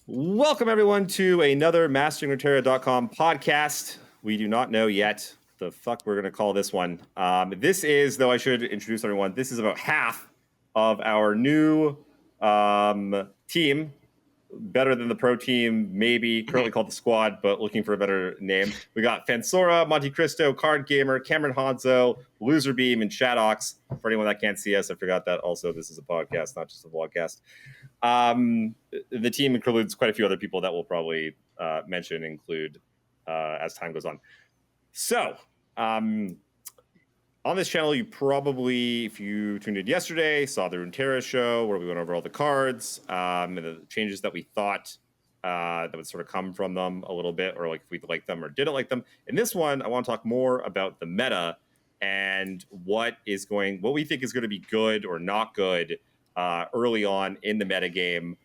Welcome, everyone, to another MasteringRuneterra.com podcast. We do not know yet the fuck we're going to call this one. This is, though I should introduce everyone, this is about half of our new team. Better than the pro team, maybe, currently called the Squad, but looking for a better name. We got Phansora, MonteXristo, CardGamer, Cameron Hanzo, LuserBeam, and Shadawx. For anyone that can't see us, I forgot that also this is a podcast, not just a vlogcast. The team includes quite a few other people that we'll probably mention and include as time goes on. So, on this channel, you probably, if you tuned in yesterday, saw the Runeterra show where we went over all the cards and the changes that we thought that would sort of come from them a little bit, or like if we liked them or didn't like them. In this one, I want to talk more about the meta and what we think is going to be good or not good early on in the meta game.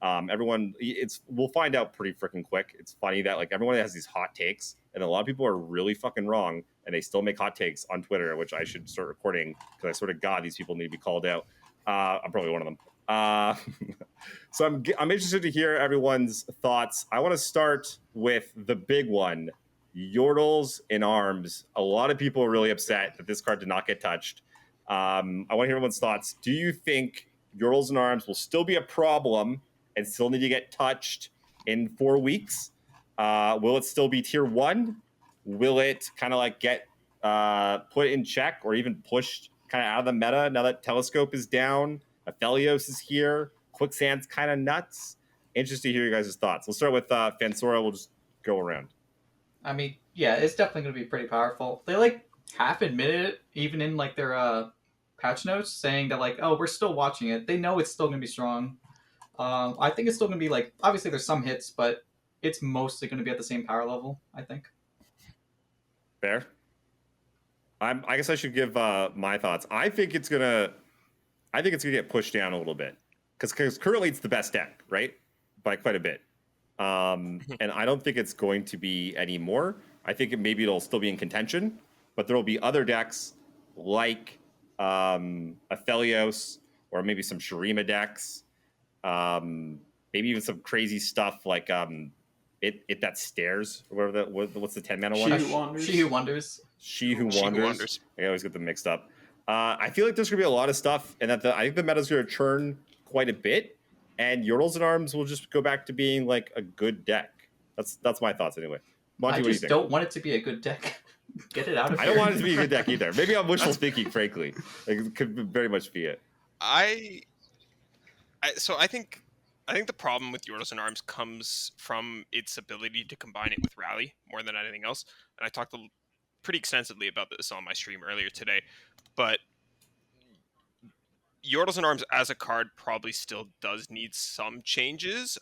We'll find out pretty freaking quick. It's funny that like everyone has these hot takes, and a lot of people are really fucking wrong, and they still make hot takes on Twitter, which I should start recording because I sort of God, these people need to be called out. I'm probably one of them. So I'm interested to hear everyone's thoughts. I want to start with the big one, Yordles in arms. A lot of people are really upset that this card did not get touched. I want to hear everyone's thoughts. Do you think Yordles in arms will still be a problem and still need to get touched in 4 weeks? Will it still be tier 1? Will it kind of like get put in check or even pushed kind of out of the meta now that Telescope is down? Aphelios is here. Quicksand's kind of nuts. Interested to hear your guys' thoughts. We'll start with Phansora. We'll just go around. I mean, yeah, it's definitely going to be pretty powerful. They like half admitted it, even in like their patch notes, saying that like, oh, we're still watching it. They know it's still going to be strong. I think it's still going to be like, obviously there's some hits, but it's mostly going to be at the same power level, I think. Fair. I guess I should give my thoughts. I think it's gonna get pushed down a little bit because currently it's the best deck, right, by quite a bit. And I don't think it's going to be anymore. I think maybe it'll still be in contention, but there will be other decks like Aphelios or maybe some Shurima decks. Maybe even some crazy stuff like it that stares or whatever. What's the 10-mana one? She Who Wonders. She Who Wonders. I always get them mixed up. I feel like there's gonna be a lot of stuff, and that I think the meta's gonna churn quite a bit, and Yordles in Arms will just go back to being like a good deck. That's my thoughts anyway. Monty, I what do you just think? Don't want it to be a good deck. Get it out of here. I don't want it to be a good deck either. Maybe I'm wishful thinking, frankly. Like, it could very much be it. So I think the problem with Yordles in Arms comes from its ability to combine it with Rally more than anything else. And I talked pretty extensively about this on my stream earlier today. But Yordles in Arms as a card probably still does need some changes.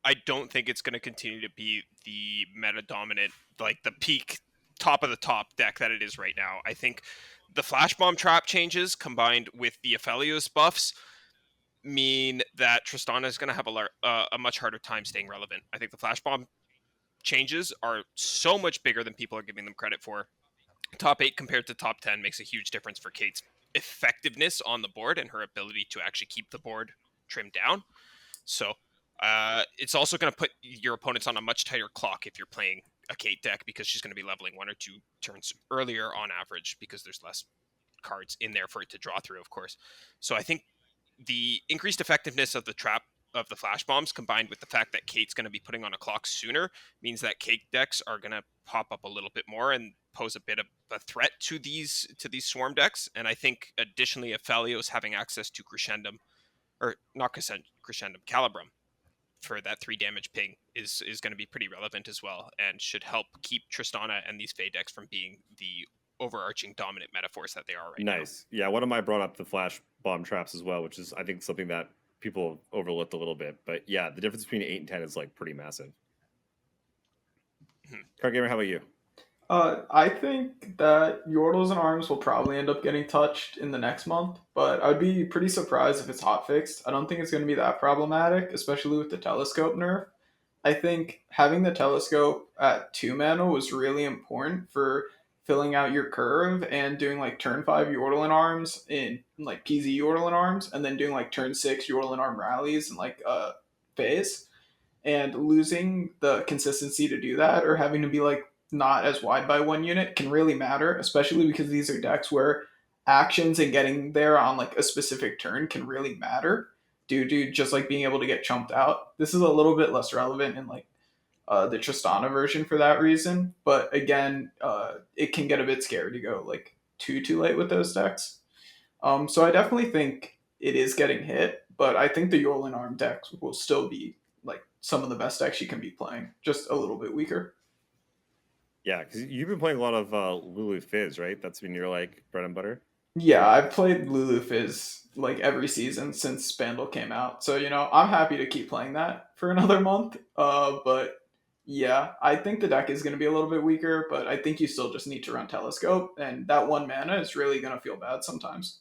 I don't think it's going to continue to be the meta dominant, like the peak top of the top deck that it is right now. I think the Flash Bomb Trap changes combined with the Aphelios buffs mean that Tristana is going to have a much harder time staying relevant. I think the Flash Bomb changes are so much bigger than people are giving them credit for. Top 8 compared to top 10 makes a huge difference for Kate's effectiveness on the board and her ability to actually keep the board trimmed down. So it's also going to put your opponents on a much tighter clock if you're playing a Kate deck, because she's going to be leveling 1 or 2 turns earlier on average because there's less cards in there for it to draw through, of course. So I think the increased effectiveness of the trap of the flash bombs combined with the fact that Kate's going to be putting on a clock sooner means that Kate decks are going to pop up a little bit more and pose a bit of a threat to these swarm decks. And I think additionally Aphelios having access to Crescendum, or not Crescendum, Calibrum for that 3 damage ping is going to be pretty relevant as well, and should help keep Tristana and these Fae decks from being the overarching dominant metaphors that they are right now. Nice. Yeah, one of my brought up the flash bomb traps as well, which is I think something that people overlooked a little bit. But yeah, the difference between 8 and 10 is like pretty massive. CardGamer, how about you? I think that Yordles and Arms will probably end up getting touched in the next month, but I'd be pretty surprised if it's hotfixed. I don't think it's going to be that problematic, especially with the Telescope nerf. I think having the Telescope at 2 mana was really important for filling out your curve and doing like turn 5 Yordle and Arms in like PZ Yordle and Arms, and then doing like turn 6 Yordle and Arm rallies and like phase. and losing the consistency to do that, or having to be like not as wide by 1 unit, can really matter, especially because these are decks where actions and getting there on like a specific turn can really matter due to just like being able to get chumped out. This is a little bit less relevant in like the Tristana version for that reason, but again, it can get a bit scary to go like too late with those decks. So I definitely think it is getting hit, but I think the Yorlin Arm decks will still be like some of the best decks you can be playing, just a little bit weaker. Yeah, because you've been playing a lot of Lulu Fizz, right? That's been your like bread and butter. Yeah, I've played Lulu Fizz like every season since Spandal came out, so I'm happy to keep playing that for another month. But yeah, I think the deck is going to be a little bit weaker, but I think you still just need to run Telescope, and that 1 mana is really going to feel bad sometimes.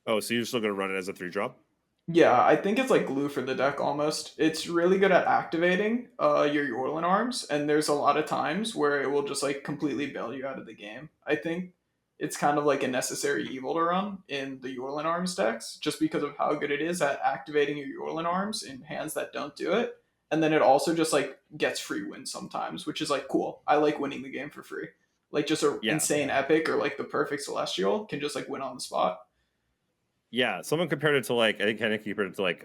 Oh, so you're still gonna run it as a 3-drop? Yeah, I think it's like glue for the deck almost. It's really good at activating your Yorlin arms, and there's a lot of times where it will just like completely bail you out of the game. I think it's kind of like a necessary evil to run in the Yorlin arms decks, just because of how good it is at activating your Yorlin arms in hands that don't do it. And then it also just like gets free wins sometimes, which is like cool. I like winning the game for free. Like just a Yeah. insane epic or like the perfect celestial can just like win on the spot. Yeah, someone compared it to like I think Hennick compared it to like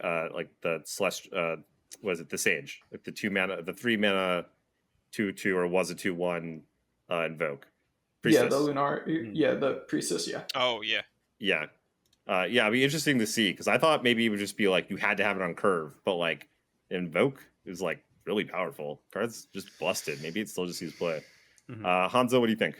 the Celestial was it the Sage, like the 2 mana, the 3 mana 2/2 or was a 2/1 invoke. Yeah, Priestess. the Lunar, yeah, the Priestess, yeah. Oh yeah. Yeah. Yeah, it'd be interesting to see because I thought maybe it would just be like you had to have it on curve, but like invoke is like really powerful. Card's just busted. Maybe it still just sees play. Hanzo, what do you think?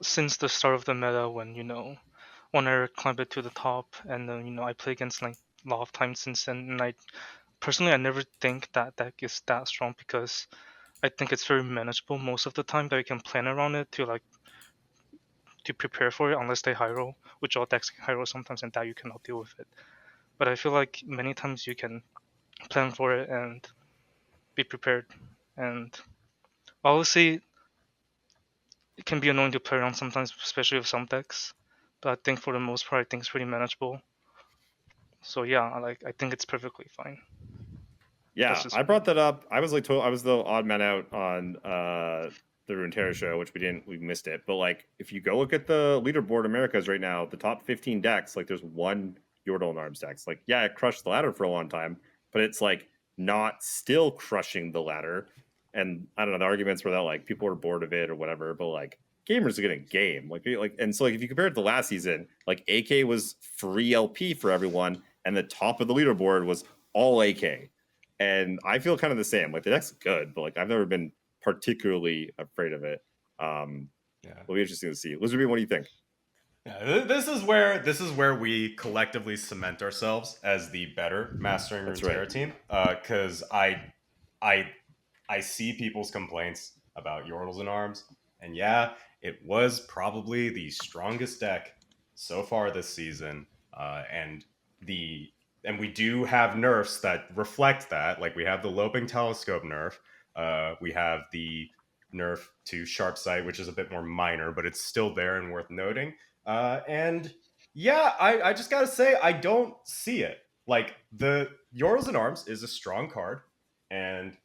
Since the start of the meta, when I climb it to the top, and then I play against like a lot of times since then, and I never think that deck is that strong because I think it's very manageable most of the time that you can plan around it to prepare for it, unless they high roll, which all decks can high roll sometimes, and that you cannot deal with it. But I feel like many times you can plan for it and be prepared, and obviously it can be annoying to play around sometimes, especially with some decks. But I think for the most part, I think it's pretty manageable. So yeah, I think it's perfectly fine. Yeah, I brought that up. I was like, I was the odd man out on the Runeterra show, which we missed it. But like, if you go look at the leaderboard Americas right now, the top 15 decks, like there's one Yordle and Arms decks. Like, yeah, it crushed the ladder for a long time, but it's like not still crushing the ladder. And I don't know, the arguments were that like people were bored of it or whatever, but like gamers are gonna game. And so like if you compare it to last season, like AK was free LP for everyone, and the top of the leaderboard was all AK. And I feel kind of the same. Like the deck's good, but like I've never been particularly afraid of it. It'll be interesting to see. LuserBeam, what do you think? Yeah, this is where we collectively cement ourselves as the better Mastering Runeterra team. Because I see people's complaints about Yordles and Arms, and yeah, it was probably the strongest deck so far this season. And we do have nerfs that reflect that. Like we have the Loping Telescope nerf. We have the nerf to Sharp Sight, which is a bit more minor, but it's still there and worth noting. And yeah, I just gotta say, I don't see it. Like the Yordles and Arms is a strong card, and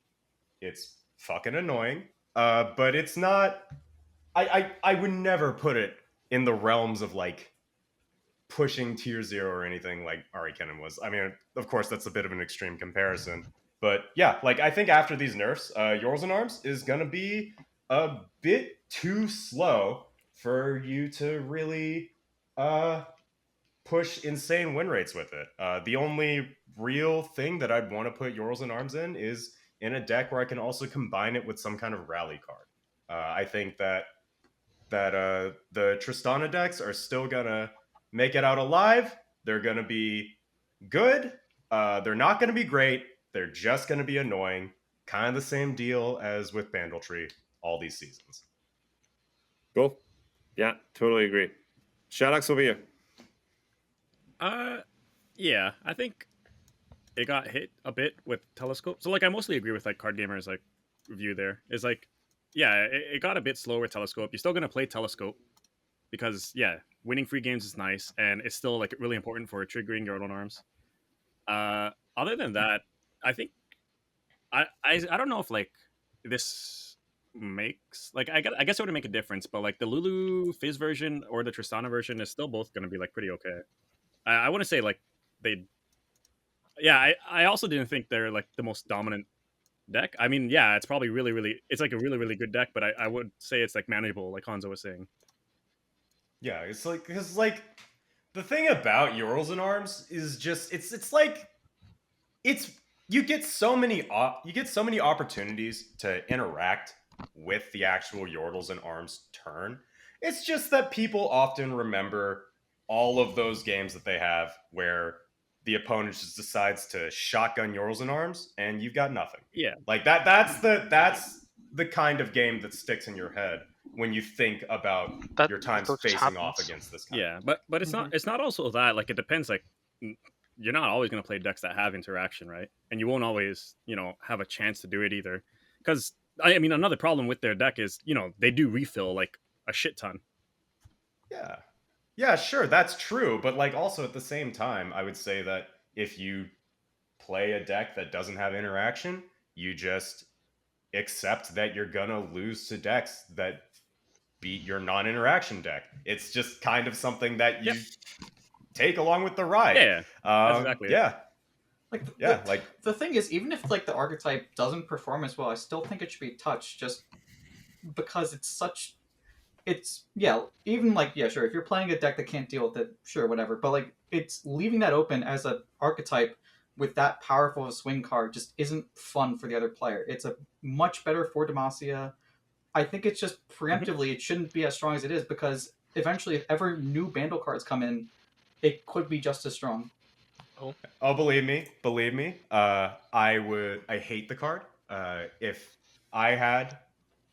it's fucking annoying. But it's not. I would never put it in the realms of like pushing tier 0 or anything like Ari Kennen was. I mean, of course, that's a bit of an extreme comparison. But yeah, like I think after these nerfs, Yordles and Arms is going to be a bit too slow for you to really push insane win rates with it. The only real thing that I'd want to put Yordles and Arms in is in a deck where I can also combine it with some kind of rally card. I think that the Tristana decks are still going to make it out alive. They're going to be good. They're not going to be great. They're just going to be annoying. Kind of the same deal as with Bandletree all these seasons. Cool. Yeah, totally agree. Shadawx, over you. Yeah, I think it got hit a bit with Telescope. So like I mostly agree with like CardGamer's like review there. Is like, yeah, it got a bit slow with Telescope. You're still going to play Telescope because yeah, winning free games is nice, and it's still like really important for triggering your own arms. other than that, I think I don't know if like this makes like I guess it would make a difference, but like the Lulu Fizz version or the Tristana version is still both going to be like pretty okay. I wouldn't say like they. Yeah, I also didn't think they're like the most dominant deck. I mean, yeah, it's probably it's like a really good deck, but I would say it's like manageable, like Hanzo was saying. Yeah, it's like because like the thing about Yordles and Arms is just it's like it's you get so many opportunities to interact with the actual Yordles and Arms turn. It's just that people often remember all of those games that they have where the opponent just decides to shotgun Yordles and Arms and you've got nothing. Yeah, like that's the kind of game that sticks in your head when you think about your times facing off against this kind. Yeah, but it's not also that, like, it depends, like, you're not always going to play decks that have interaction, right? And you won't always, have a chance to do it either. Because, I mean, another problem with their deck is, they do refill, like, a shit ton. Yeah. Yeah, sure, that's true. But, like, also at the same time, I would say that if you play a deck that doesn't have interaction, you just accept that you're going to lose to decks that beat your non-interaction deck. It's just kind of something that you take along with the ride. Yeah, that's exactly yeah. The thing is, even if like the archetype doesn't perform as well, I still think it should be touched just because even like, yeah, sure, if you're playing a deck that can't deal with it, sure, whatever. But like, it's leaving that open as an archetype with that powerful of a swing card just isn't fun for the other player. It's a much better for Demacia. I think it's just preemptively, it shouldn't be as strong as it is because eventually, if ever new Bandle cards come in, it could be just as strong. Oh, believe me. I hate the card. If I had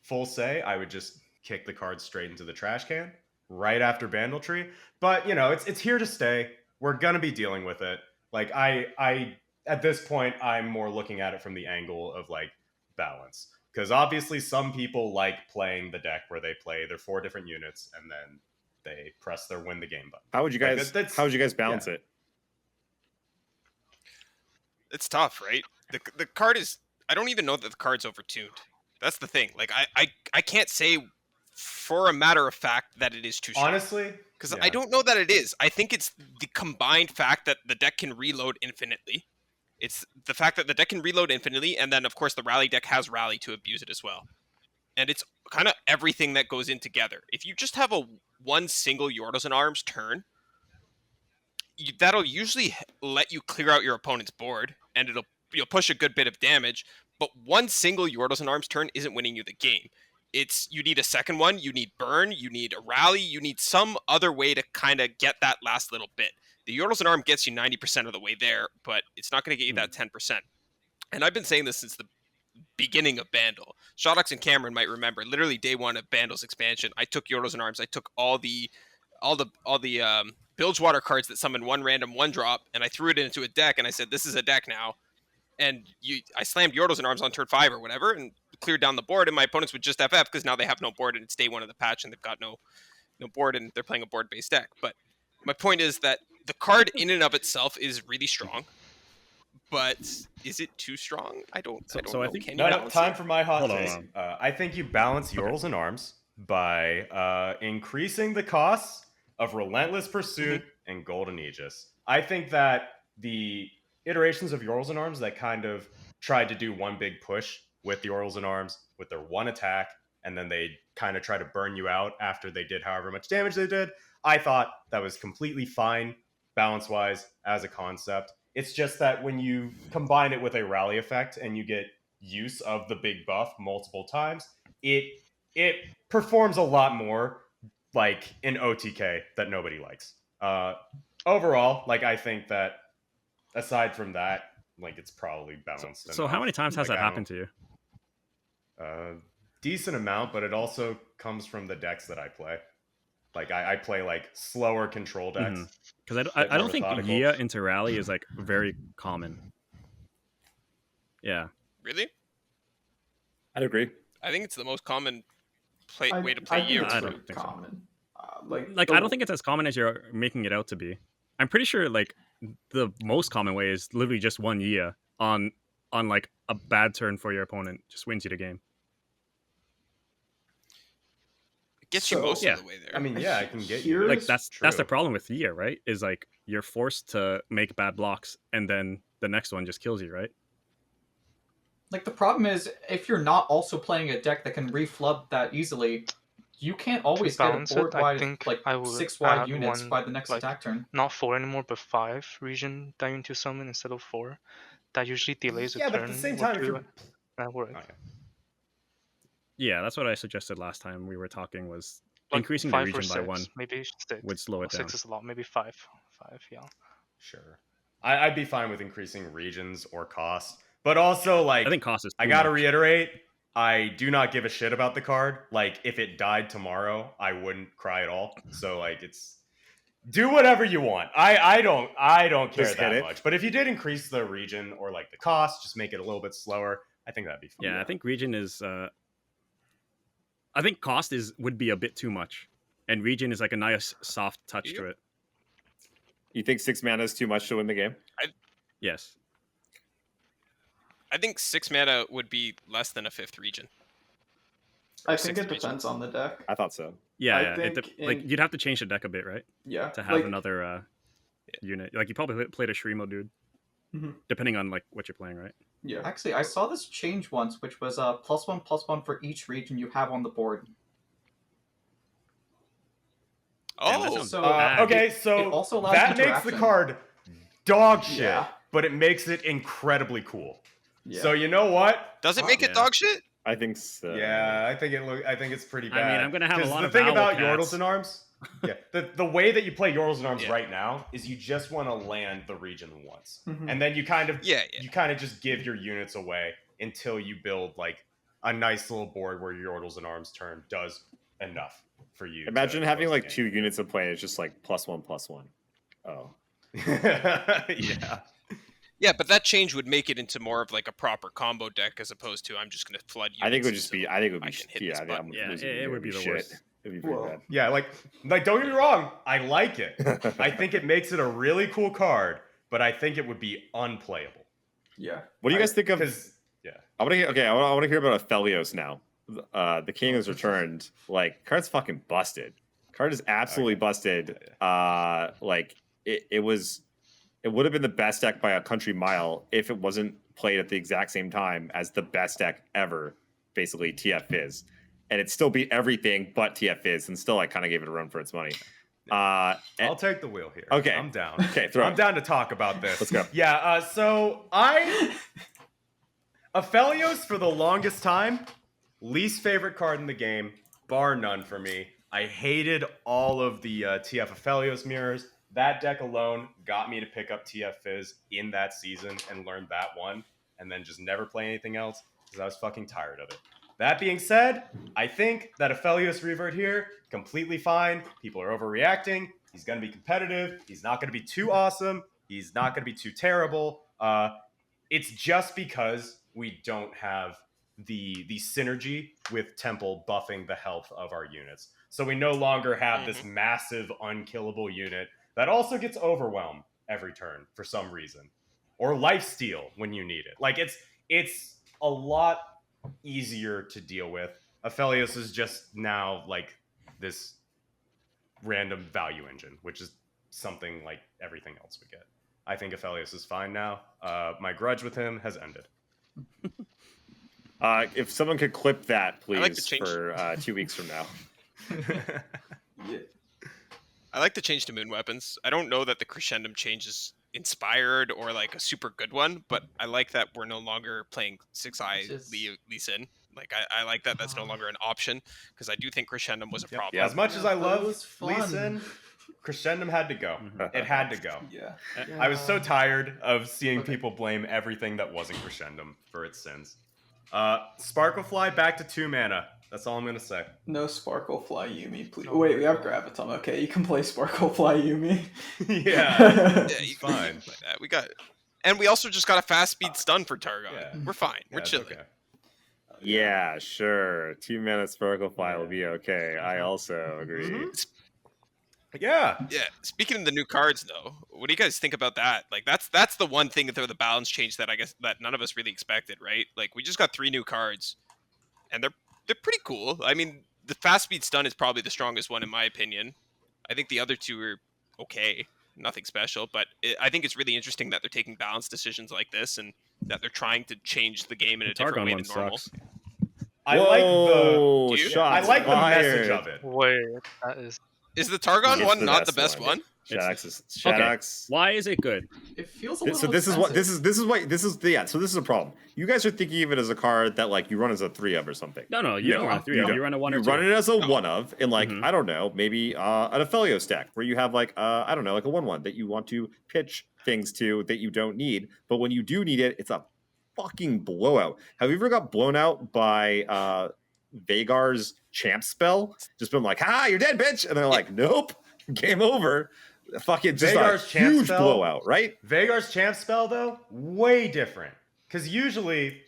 full say, I would just kick the card straight into the trash can right after Bandletree. But it's here to stay. We're gonna be dealing with it. Like I at this point, I'm more looking at it from the angle of like balance. Because obviously some people like playing the deck where they play their 4 different units and then they press their win the game button. How would you guys balance it? It's tough, right? The card is, I don't even know that the card's overtuned. That's the thing. Like I can't say for a matter of fact that it is too strong. Honestly, because I don't know that it is. I think it's the combined fact that the deck can reload infinitely. It's the fact that the deck can reload infinitely, and then, of course, the Rally deck has Rally to abuse it as well. And it's kind of everything that goes in together. If you just have one single Yordles and Arms turn, that'll usually let you clear out your opponent's board, and you'll push a good bit of damage, but one single Yordles and Arms turn isn't winning you the game. You need a second one, you need burn, you need a Rally, you need some other way to kind of get that last little bit. The Yordles and Arm gets you 90% of the way there, but it's not going to get you that 10%. And I've been saying this since the beginning of Bandle. Shadawx and Cameron might remember, literally day one of Bandle's expansion, I took Yordles and Arms, I took all the Bilgewater cards that summon one random one drop, and I threw it into a deck, and I said, this is a deck now. And I slammed Yordles and Arms on turn 5 or whatever, and cleared down the board, and my opponents would just FF, because now they have no board, and it's day one of the patch, and they've got no board, and they're playing a board-based deck. But my point is that the card in and of itself is really strong, but is it too strong? I don't know. I think time for my hot take. I think you balance Yordles and Arms by increasing the costs of Relentless Pursuit and Golden Aegis. I think that the iterations of Yordles and Arms that kind of tried to do one big push with the Yordles and Arms with their one attack, and then they kind of try to burn you out after they did however much damage they did, I thought that was completely fine balance-wise as a concept. It's just that when you combine it with a Rally effect and you get use of the big buff multiple times, it performs a lot more like in OTK that nobody likes. Overall, like I think that aside from that, like it's probably balanced. So how many times has that happened to you? Decent amount, but it also comes from the decks that I play. Like I play like slower control decks. Because I don't think Yia into Rally is like very common. Yeah. Really? I'd agree. I think it's the most common way to play Yia. I don't think common. I don't think it's as common as you're making it out to be. I'm pretty sure like the most common way is literally just one Yia on like a bad turn for your opponent, just wins you the game. It gets you So- most Yeah. of the way there. I mean, yeah, I can get Here's- you. Like that's the true. problem with Yia, right? Is like you're forced to make bad blocks, and then the next one just kills you, right? Like the problem is, if you're not also playing a deck that can reflub that easily, you can't always get a balance it, board I wide think like I would 6 wide add units one, by the next like, attack turn. Not 4 anymore, but 5 region that you need to summon instead of 4. That usually delays a Yeah, turn. but at the same or time, if two, you're and that works. Okay. Yeah, that's what I suggested last time we were talking. Was Like increasing the 5 or region 6, by 1 maybe 6. would slow Well, it down. 6 is a lot. Maybe 5. 5, yeah. Sure, I'd be fine with increasing regions or cost, but also like I think cost is. I too gotta much. reiterate, I do not give a shit about the card. Like, if it died tomorrow, I wouldn't cry at all. So, like, it's do whatever you want. I don't care Just hit that it. much. But if you did increase the region or like the cost, just make it a little bit slower. I think that'd be fun. Yeah, I think region is. I think cost would be a bit too much, and region is like a nice soft touch to it. You think 6 mana is too much to win the game? Yes. I think 6 mana would be less than a 5th region. I think it Sixth region. depends on the deck. I thought so. Yeah, I yeah. think Like in- you'd have to change the deck a bit, right, Yeah. to have like, another unit. Like you probably played a Shremo dude, Mhm. depending on like what you're playing, right? Yeah. Actually, I saw this change once, which was +1/+1 for each region you have on the board. Damn, that Oh, sounds So bad. Okay, it so also allows that makes the interaction. card dog shit, Yeah. but it makes it incredibly cool. Yeah. So you know what? does it make Yeah. it dog shit? I think so. Yeah, I think it's pretty I mean, bad. I'm gonna have a 'Cause lot the of thing Owl about Cats. Yordles and Arms. Yeah, the way that you play Yordles and Arms Yeah. right now is you just want to land the region once, Mhm. and then you kind of Yeah. just give your units away until you build like a nice little board where your Yordles and Arms turn does enough for you. Imagine to having close like the 2 units of play. It's just like +1/+1. Oh. game. Yeah. Yeah, but that change would make it into more of like a proper combo deck as opposed to I'm just going to flood you. I think it would just be. I think it would I be. can hit Yeah, this I think I'm button. Yeah, losing it you. would be the shit. worst. It'd be pretty Whoa. Yeah, like don't get me wrong, I like it. bad. I think it makes it a really cool card, but I think it would be unplayable. Yeah. What do you guys think of? Because I want to. Okay, I want to hear about Aphelios now. The King has returned. Like, card's fucking busted. Card is absolutely Okay. busted. Like it was. It would have been the best deck by a country mile if it wasn't played at the exact same time as the best deck ever, basically TF Fizz, and it still beat everything but TF Fizz, and still I kind of gave it a run for its money. I'll take the wheel here. Okay. I'm down. Okay, throw I'm it. down to talk about this. Let's go. Yeah, so Aphelios for the longest time, least favorite card in the game, bar none for me. I hated all of the TF Aphelios mirrors. That deck alone got me to pick up TF Fizz in that season and learn that one, and then just never play anything else because I was fucking tired of it. That being said, I think that Aphelios revert here, completely fine. People are overreacting. He's going to be competitive. He's not going to be too awesome. He's not going to be too terrible. It's just because we don't have the synergy with Temple buffing the health of our units. So we no longer have this massive unkillable unit that also gets overwhelmed every turn for some reason. Or lifesteal when you need it. Like it's a lot easier to deal with. Aphelios is just now like this random value engine, which is something like everything else we get. I think Aphelios is fine now. My grudge with him has ended. If someone could clip that, I like the please, change. for 2 weeks from now. Yeah. I like the change to moon weapons. I don't know that the crescendum change is inspired or like a super good one, but I like that we're no longer playing 6-eye Just- Lee Sin. Like I like that that's no longer an option because I do think crescendum was a problem. Yeah, as much as I Yeah, but it love was Lee fun. Sin, Crescendum had to go. It had to go. Yeah. I was so tired of seeing people blame everything that wasn't Crescendum for its sins. Sparklefly back to 2 mana. That's all I'm gonna say. No Sparklefly Yumi, please. Oh, wait, we have Graviton. Okay, you can play Sparklefly Yumi. Yeah, Yeah, it's fine. We got, and we also just got a fast speed stun for Targon. Yeah. We're fine. We're Yeah, it's chilling. okay. Yeah, sure. 2 mana Sparkle Fly will be okay. I also agree. Yeah. Yeah. Speaking of the new cards, though, what do you guys think about that? Like, that's the one thing that the balance change that I guess that none of us really expected, right? Like, we just got 3 new cards, and they're pretty cool. I mean, the fast speed stun is probably the strongest one in my opinion. I think the other 2 are okay, nothing special, but I think it's really interesting that they're taking balanced decisions like this, and that they're trying to change the game in a different Targon way one than normal. sucks. I like Whoa, Do you? shots the message fired. of it. Wait, that is. Is the Targon It's one the not the best best one. one? Shadawx. Why is it good? It feels a little. So this is a problem. You guys are thinking of it as a card that like you run as a 3 of or something. No, you don't run a 3 of. don't. You run a 1 You or 2. run it as a 1 of, and like Mhm. I don't know, maybe an Aphelios deck where you have like I don't know, like a 1/1 that you want to pitch things to that you don't need, but when you do need it, it's a fucking blowout. Have you ever got blown out by Vagar's champ spell? Just been like, "Ha, you're dead, bitch," and they're like, "Nope, game over." Fucking just Vagar's a champ huge spell? blowout, right? Vagar's champ spell though, way different. Because usually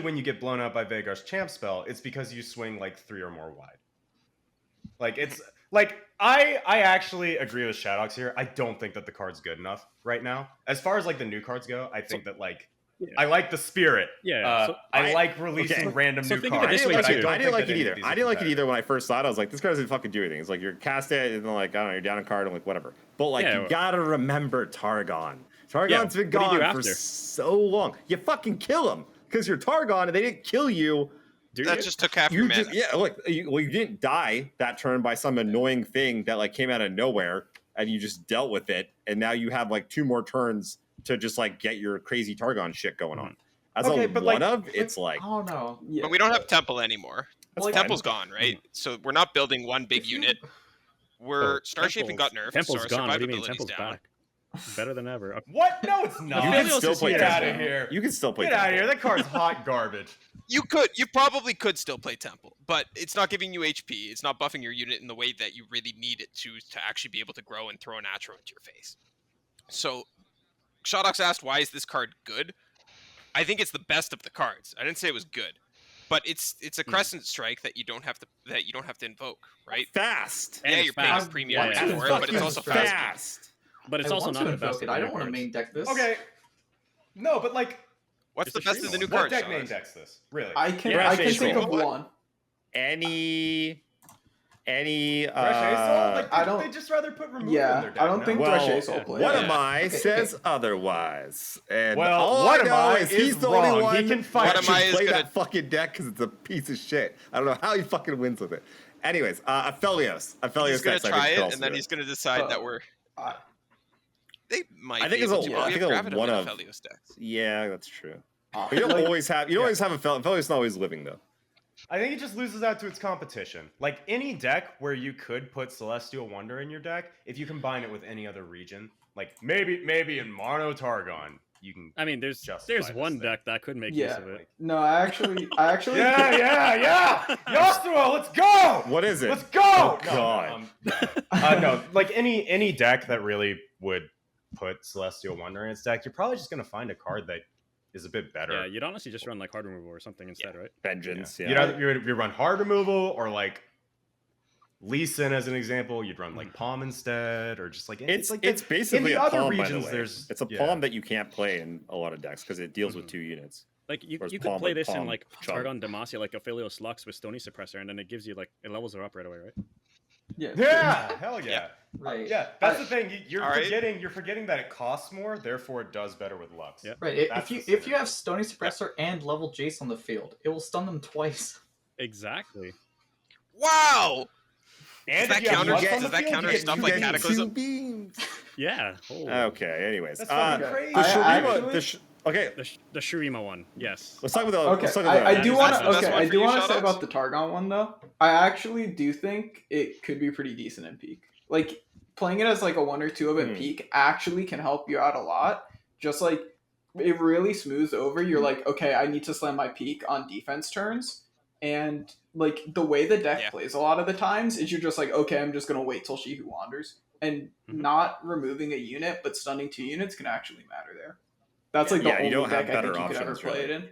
when you get blown out by Vagar's champ spell, it's because you swing like 3 or more wide. Like it's like I actually agree with Shadawx here. I don't think that the card's good enough right now. As far as like the new cards go, I think that like Yeah. I like the spirit. Yeah, I like releasing okay. random So new think of it cards. this way, but too. I don't I didn't think like that it any either. of these I are didn't like it competitive. either when I first saw it. I was like, this card doesn't fucking do anything. It's like you're cast it, and then like I don't know, you're down a card, and like whatever. But like Yeah. you gotta remember Targon. Targon's Yeah, been what do you do gone for after? so long. You fucking kill him because you're Targon, and they didn't kill you. Do That you? just took half your You mana. just look. You didn't die that turn by some annoying thing that like came out of nowhere, and you just dealt with it. And now you have like 2 more turns to just like get your crazy Targon shit going on. As Okay, a but, one like- of, it's like I don't know. Yeah, But we don't have Temple anymore. That's Like, fine. Temple's gone, right? So we're not building one big If you- unit. We're Oh, Starshaping got nerfed, so Temple's our gone. What do you mean? survivability's Temple's down. back. Better than ever. Okay. What? No, it's not. You Aphelios can still is play here. Get Temple. out of here. You can still play Get out of Temple. here. That card's hot garbage. You probably could still play Temple, but it's not giving you HP. It's not buffing your unit in the way that you really need it to actually be able to grow and throw a natural into your face. So, Shadawx asked, "Why is this card good?" I think it's the best of the cards. I didn't say it was good, but it's a Crescent Strike that you don't have to invoke, right? Fast. And Yeah, it's you're paying fast. premium Yeah, for it, but it's also fast. Fast. But it's I also want not to the invoke best. it. of I the don't want to cards. main deck this. Okay. No, but like, What's It's the a best free of the new one. what cards? deck Shadawx? name decks this? Really? I can Yeah, I can Fresh think Ace of Roll. one. Any Fresh Ace? Like, I don't- They just rather put removal in Yeah, their deck. I don't no? think Well, Thresh Ace will yeah. play. one it. of my Okay, says okay. otherwise. And Well, all one I of know my is he's is the wrong. only He one can fight. that One of my should is play gonna- that fucking deck because it's a piece of shit. I don't know how he fucking wins with it. Anyways, Aphelios. Aphelios He's gonna decks, I try think, could it, also and then do he's gonna decide that we're. I- They might. I think be it's able a- to. I We think have a Graviton one in of- Aphelios decks. Yeah, that's true. But you don't like, always have. You don't always have Aphelios. Not always living though. I think it just loses out to its competition. Like any deck where you could put Celestial Wonder in your deck, if you combine it with any other region, like maybe in Mono Targon, you can. I mean, there's justify this one thing. deck that could make use Yeah. of it. No, I actually Yeah. Yasuo, let's go. What is it? Let's go. Oh, God. No, like any deck that really would put Celestial Wonder in its deck, you're probably just gonna find a card that is a bit better. Yeah, you'd honestly just run like hard removal or something instead, right? Vengeance. Yeah. You'd either you run hard removal or like Lee Sin as an example. You'd run like Palm instead, or just like It's like it's basically in a the other palm, by the regions, way. there's- It's a yeah. palm that you can't play in a lot of decks because it deals with Mhm. 2 units. Like you Whereas could Palm play with this in Palm like chug. Targon Demacia, like Aphelios Lux with Stony Suppressor, and then it gives you like it levels her up right away, right? Yeah, hell yeah. Right. Yeah, that's the thing. You're All right. forgetting that it costs more, therefore it does better with Lux. Yep. Right. That's If the you have synergy. Stony Suppressor and level Jace on the field, it will stun them twice. Exactly. Wow. And Does if that you have counter- Lux does on the that field, counter you get stuff two like beams. Cataclysm? beams. Yeah. Holy. Okay. Anyways, That's fucking crazy. the I Shurima. actually- Okay, The Shurima one, yes. let's talk about the. Okay, Let's talk about I the- do Is want that to. the best Okay, one I for do you, want to say Shadawx? about the Targon one though. I actually do think it could be pretty decent in peak. Like playing it as like a 1 or 2 of it in peak actually can help you out a lot. Just like it really smooths over. You're like, okay, I need to slam my peak on defense turns, and like the way the deck Yeah. plays a lot of the times is you're just like, okay, I'm just gonna wait till She Who Wanders, and Mhm. not removing a unit but stunning 2 units can actually matter there. That's like the Yeah, you only don't have deck I better think you could ever options, play really. it in.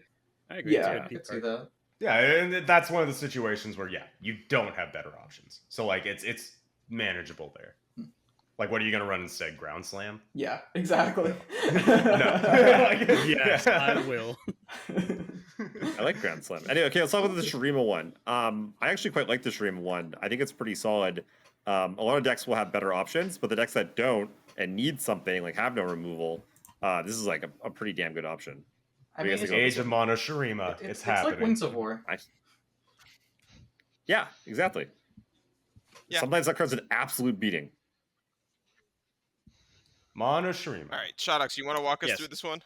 I agree. It's a Yeah. good I peak could see card. that. Yeah, and that's one of the situations where you don't have better options. So like it's manageable there. Like, what are you gonna run instead? Ground Slam? Yeah, exactly. Yes, I will. I like Ground Slam. Anyway, okay, let's talk about the Shurima one. I actually quite like the Shurima one. I think it's pretty solid. A lot of decks will have better options, but the decks that don't and need something, like have no removal, this is like a pretty damn good option. I mean, it's Age of Mono Shurima. It's happening. like Wings of War. Yeah, exactly. Yeah. Sometimes that card's an absolute beating. Mono Shurima. All right, Shadawx, you want to walk us Yes. through this one?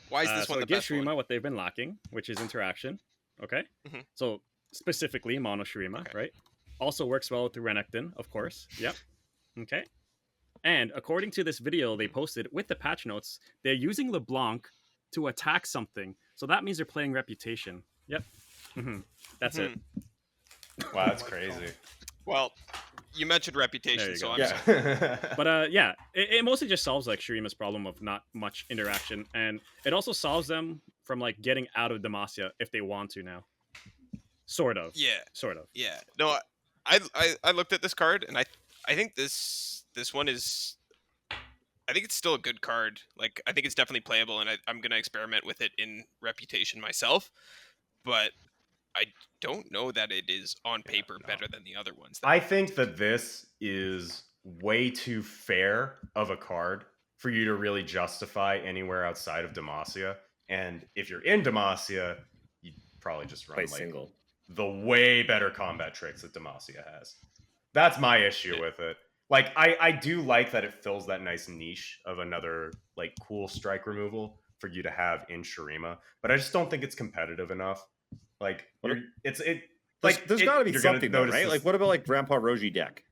Why is this So one the it gives best one? Shurima what they've been lacking, which is interaction. Okay? Mhm. So specifically Mono Shurima, Okay. right? Also works well with the Renekton, of course. Yep. Okay. And according to this video they posted with the patch notes, they're using LeBlanc to attack something. So that means they're playing Reputation. Yep. That's it. Wow, that's crazy. Well, you mentioned There Reputation, you so go. I'm Yeah. But yeah, it mostly just solves like Shurima's problem of not much interaction, and it also solves them from like getting out of Demacia if they want to now. Sort of. Yeah. Sort of. Yeah. No, I looked at this card and I think this one is, I think it's still a good card. Like, I think it's definitely playable, and I'm gonna experiment with it in Reputation myself. But I don't know that it is on paper better than the other ones. I think that this is way too fair of a card for you to really justify anywhere outside of Demacia. And if you're in Demacia, you probably just run Play like single. the way better combat tricks that Demacia has. That's my issue with it. Like, I do like that it fills that nice niche of another like cool strike removal for you to have in Shurima, but I just don't think it's competitive enough. Like, there's got to be you're gonna something though, notice right? this- Like, what about like Grandpa Roji deck?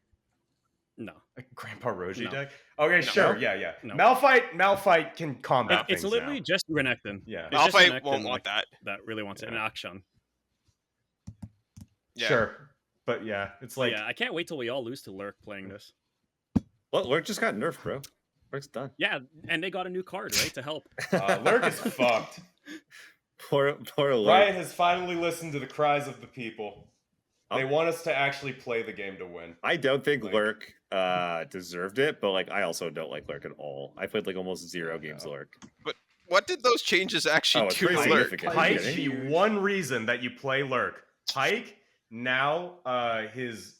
No. Grandpa Roji No. deck? Okay, sure, No? yeah. No. Malphite can combat It's things literally now. just Renekton. Yeah. It's just Malphite Renekton, won't like, want that. That really wants it. And Akshan. Yeah. Sure. But yeah, it's like Yeah, I can't wait till we all lose to Lurk playing this. Well, Lurk just got nerfed, bro. Lurk's done. Yeah, and they got a new card, right, to help. Lurk is fucked. Poor Lurk. Riot has finally listened to the cries of the people. They Oh. want us to actually play the game to win. I don't think Like- Lurk deserved it, but like I also don't like Lurk at all. I played like almost 0 games of Lurk. What did those changes actually Oh, it's do pretty to Lurk? significant. Pike, Are you the kidding? one reason that you play Lurk. Pike, now his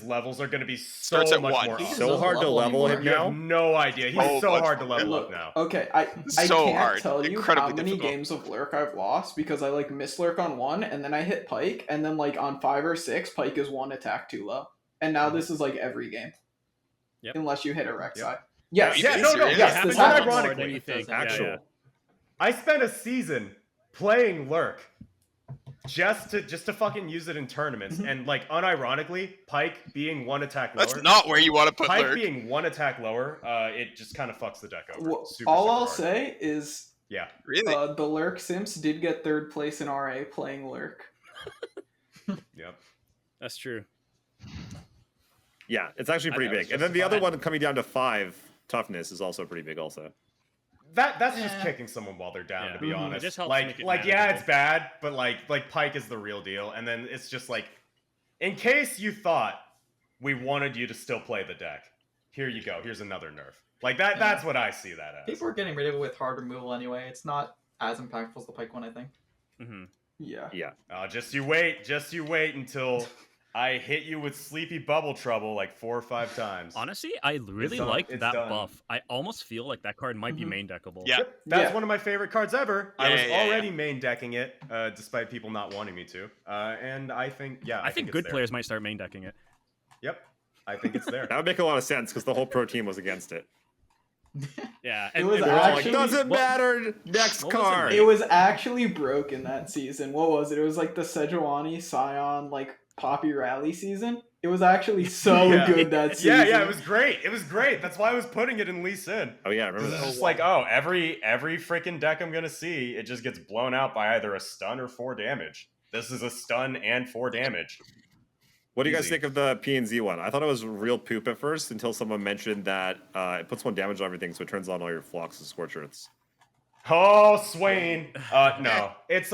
levels are going to be so Starts at much one. more. He awesome. So doesn't hard to level level anymore. him You have now. no idea. He's Oh, so much hard to more. level Look, up now. okay, I So can't hard. tell you Incredibly how many difficult. games of Lurk I've lost because I like miss Lurk on 1 and then I hit Pike and then like on 5 or 6 Pike is 1 attack too low. And now this is like every game. Yep. Unless you hit a Rek'Sai. Yep. Yes. Yeah, no, serious? yes, happens this a lot happens. more than you think. Actual. Yeah. I spent a season playing Lurk just to fucking use it in tournaments, and like unironically, Pike being 1 attack lower. That's not where you want to put Pike Lurk. being 1 attack lower. It just kind of fucks the deck over. Well, Super, all super I'll hard. say is Yeah. Really? the Lurk Simps did get 3rd place in RA playing Lurk. Yep. That's true. Yeah, it's actually I pretty think big. it's And then the other justified. one coming down to 5 toughness is also pretty big also. That's just Yeah. kicking someone while they're down, Yeah. to be Mhm. It honest. just helps like, make it yeah, manageable. it's bad, but like Pike is the real deal. And then it's just like, in case you thought we wanted you to still play the deck, here you go. Here's another nerf. Like that. Yeah. That's what I see that as. People are getting rid of it with hard removal anyway. It's not as impactful as the Pike one, I think. hmm Yeah. Yeah. Just you wait until I hit you with Sleepy Bubble Trouble like 4 or 5 times. Honestly, I really done. like It's that done. buff. I almost feel like that card might be Mhm. main deckable. Yeah. Yep, that's Yeah. one of my favorite cards ever. I was Yeah, yeah, yeah. already main decking it, despite people not wanting me to. And I think, yeah, I think it's good there. players might start main decking it. Yep, I think it's there. That would make a lot of sense because the whole pro team was against it. Yeah, It and, was and They're all like, Actually, doesn't what- matter, next what was it card. It was actually broken that season. What was it? It was like the Sejuani Scion like Poppy Rally season. It was actually so Yeah. good that season. Yeah, it was great. It was great. That's why I was putting it in Lee Sin. Oh yeah, I remember It's that. just like, oh, every freaking deck I'm gonna see, it just gets blown out by either a stun or 4 damage. This is a stun and 4 damage. What do you guys Easy. think of the P&Z one? I thought it was real poop at first until someone mentioned that it puts 1 damage on everything, so it turns on all your flocks and scorch earths. Oh, Swain. No, it's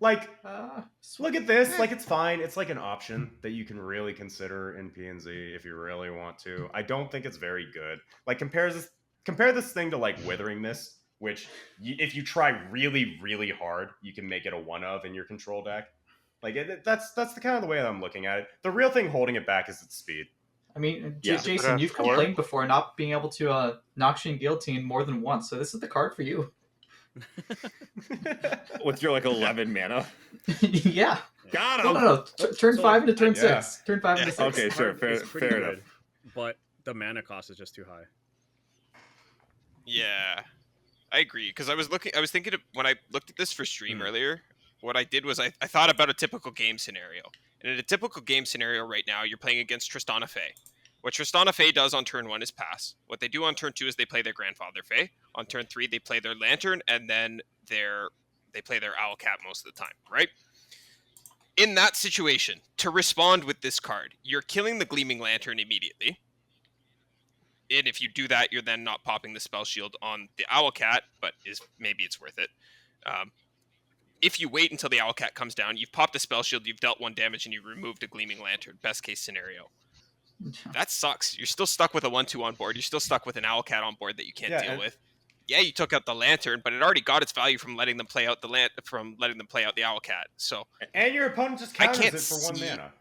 Like, Uh, look at this. Like, it's fine. It's like an option that you can really consider in PNZ if you really want to. I don't think it's very good. Like, compare this thing to like Withering Mist, which if you try really, really hard, you can make it a one of in your control deck. Like, that's the kind of the way that I'm looking at it. The real thing holding it back is its speed. I mean, Yeah. Jason, you've Four. complained before not being able to Noxian Guillotine more than once, so this is the card for you. With your like 11 mana. Yeah. Got No, him. no, no. Turn So, 5 into turn yeah. 6. Turn 5 into 6. Okay, sure. It's pretty Fair good, enough. but the mana cost is just too high. Yeah, I agree. Because I was thinking when I looked at this for stream earlier, what I did was I thought about a typical game scenario. And in a typical game scenario right now, you're playing against Tristana Fey. What Tristana Fey does on turn 1 is pass. What they do on turn 2 is they play their Grandfather Fey. On turn 3, they play their Lantern, and then they play their Owl Cat most of the time, right? In that situation, to respond with this card, you're killing the Gleaming Lantern immediately. And if you do that, you're then not popping the Spell Shield on the Owl Cat, but maybe it's worth it. If you wait until the Owl Cat comes down, you've popped the Spell Shield, you've dealt 1 damage, and you've removed a Gleaming Lantern. Best case scenario. That sucks. You're still stuck with a 1/2 on board. You're still stuck with an Owl Cat on board that you can't deal with. Yeah, you took out the Lantern, but it already got its value from letting them play out the Owl Cat. So, And your opponent just I counters can't it for 1 see- mana.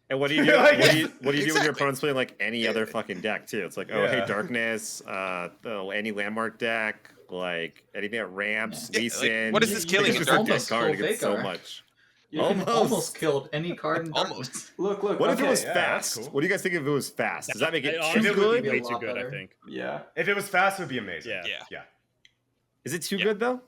And what do you do? What do you do when your Exactly. opponent's playing like any other fucking deck too? It's like, oh hey, Yeah. Darkness, any landmark deck, like anything that ramps, Yeah, Lee like, Sin. what is this killing It's in just a Darkness? dead card to Almost get so Vagar. much. You can Almost. almost killed any card in Almost. Darkness. Look. What if it okay, was yeah, fast? that's cool. What do you guys think if it was fast? Does that make it It too honestly good? would be A way lot too good, I better. think. Yeah. If it was fast, it would be amazing. Yeah. yeah. Is it too Yeah. good though?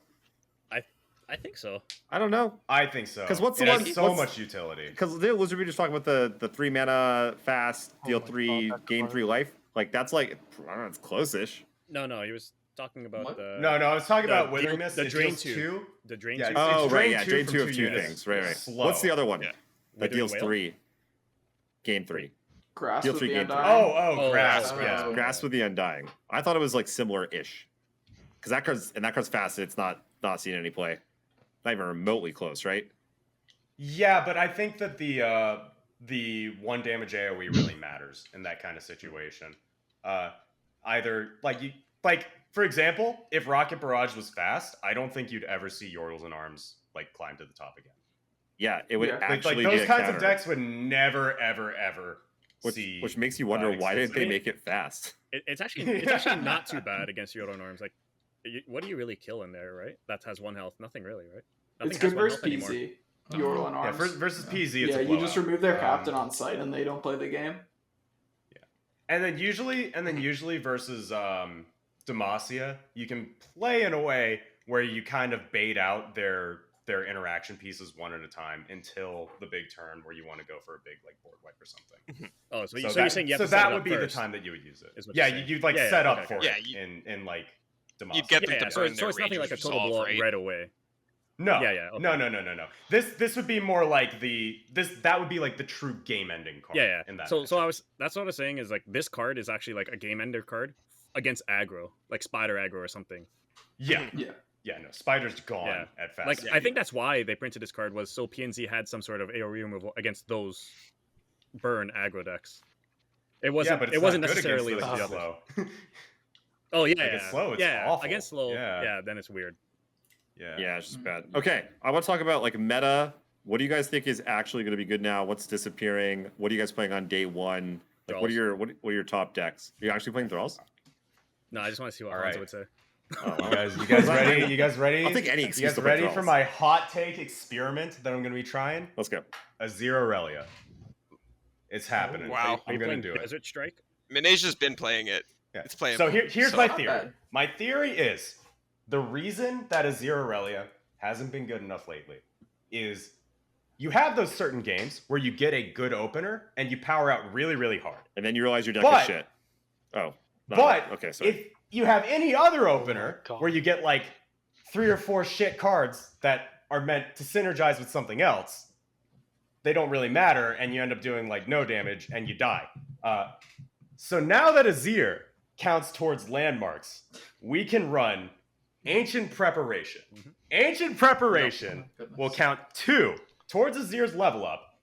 I think so. I don't know. I think so. 'Cause what's the it one- has so what's- much utility. Because the LuserBeam just talking about the 3 mana fast, deal my 3, God, that gain card. 3 life. Like that's like I don't know, it's close-ish. No, he was talking about What? the No, I was talking the about Withering deal- Mist. the It drain deals 2. 2. the drain Yeah, two. it's- Oh, right, drain yeah, 2 drain from 2 of 2 2 units. things. Right. Slow. What's the other one? Yeah. That Withering deals Whale? 3. Gain 3. Grasp Deal with 3, the gain 3. Undying. Oh, Grasp. oh, Yeah. oh. Grasp with the Undying. I thought it was like similar-ish. Because that card's fast and it's not seeing any play. Not even remotely close, right? Yeah, but I think that the 1 damage AoE really matters in that kind of situation. Either for example, if Rocket Barrage was fast, I don't think you'd ever see Yordles and Arms like climb to the top again. Yeah, it would Yeah. actually Like be those a kinds counter, of decks would never, ever see. which makes you wonder why didn't they existence. make it fast? It's actually not too bad against Yordle and Arms. Like, what do you really kill in there, right? That has 1 health. Nothing really, right? Nothing It's has good 1 versus health anymore. PZ. Yordle and Yeah, Arms. versus PZ, it's Yeah, a you just blowout. remove their captain on site and they don't play the game. And then usually versus Demacia, you can play in a way where you kind of bait out their interaction pieces one at a time until the big turn where you want to go for a big like board wipe or something. Oh, so, So you're that- saying you have so to set that it would up be first. the time that you would use it. is what Yeah, you're saying. you'd like Yeah, set yeah, up okay, for okay. it Yeah, in like Demacia. You'd get them Yeah, to so burn it's their nothing like a ranges total resolve, blow right? right away. No, Yeah, okay. no. This would be more like that would be like the true game ending card. Yeah. In that So matchup. that's what I was saying is like this card is actually like a game ender card against aggro, like Spider aggro or something. yeah, Yeah. no, Spider's gone Yeah. at fast. Like speed. I think that's why they printed this card was so PNZ had some sort of AoE removal against those burn aggro decks. It wasn't. but it's it wasn't not good necessarily against like those the other. slow. Oh yeah, Against slow, it's yeah. awful. Against slow, Yeah. yeah. Then it's weird. Yeah, it's just bad. Okay, I want to talk about like meta. What do you guys think is actually going to be good now? What's disappearing? What are you guys playing on day 1? Like, what are your top decks? Are you actually playing Thralls? No, I just want to see what All Hanzo right. would say. Oh, You guys ready? You guys ready? I'll take any You excuse guys to play ready for Thralls. my hot take experiment that I'm going to be trying? Let's go. A Zero Relia. It's happening. Wow. Are I'm you going playing to do it. Desert Strike? Minasia's been playing it. Yeah. It's playing. So here's so my not theory. bad. My theory is the reason that a Zero Relia hasn't been good enough lately is you have those certain games where you get a good opener and you power out really, really hard. And then you realize your deck But- is shit. Oh. no. But Okay, sorry. if you have any other opener God. where you get like 3 or 4 shit cards that are meant to synergize with something else, they don't really matter, and you end up doing like no damage and you die. So now that Azir counts towards landmarks, we can run Ancient Preparation. Ancient Preparation will count 2 towards Azir's level up.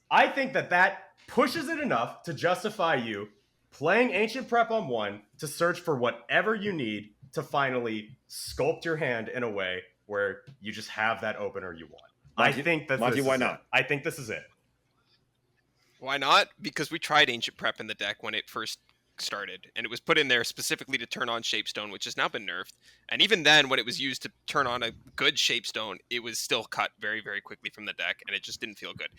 I think that pushes it enough to justify you playing Ancient Prep on 1 to search for whatever you need to finally sculpt your hand in a way where you just have that opener you want. Monty, I think that Monty, this why is not? it. I think this is it. Why not? Because we tried Ancient Prep in the deck when it first started, and it was put in there specifically to turn on Shapestone, which has now been nerfed. And even then, when it was used to turn on a good Shapestone, it was still cut very, very quickly from the deck, and it just didn't feel good.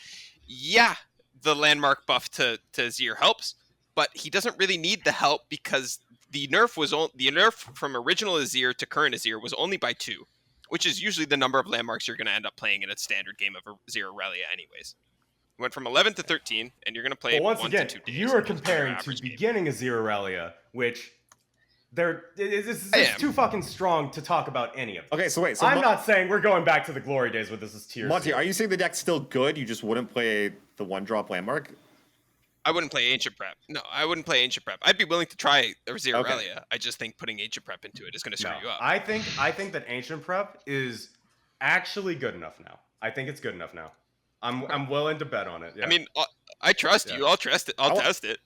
Yeah, the landmark buff to Azir helps, but he doesn't really need the help because the nerf from original Azir to current Azir was only by 2, which is usually the number of landmarks you're going to end up playing in a standard game of Azir Aurelia anyways. Went from 11 to 13, and you're going to play But once 1 again, to 2 days. you are comparing to beginning Azir Aurelia, which it's too fucking strong to talk about any of them. Okay, so wait. So I'm not saying we're going back to the glory days where this is tier Monty, C. are you saying the deck's still good? You just wouldn't play the 1-drop landmark? I wouldn't play Ancient Prep. No, I wouldn't play Ancient Prep. I'd be willing to try Azir Aurelia. I just think putting Ancient Prep into it is going to screw you up. I think that Ancient Prep is actually good enough now. I think it's good enough now. I'm willing to bet on it. Yeah. I mean, I trust you. I'll trust it. I'll test it.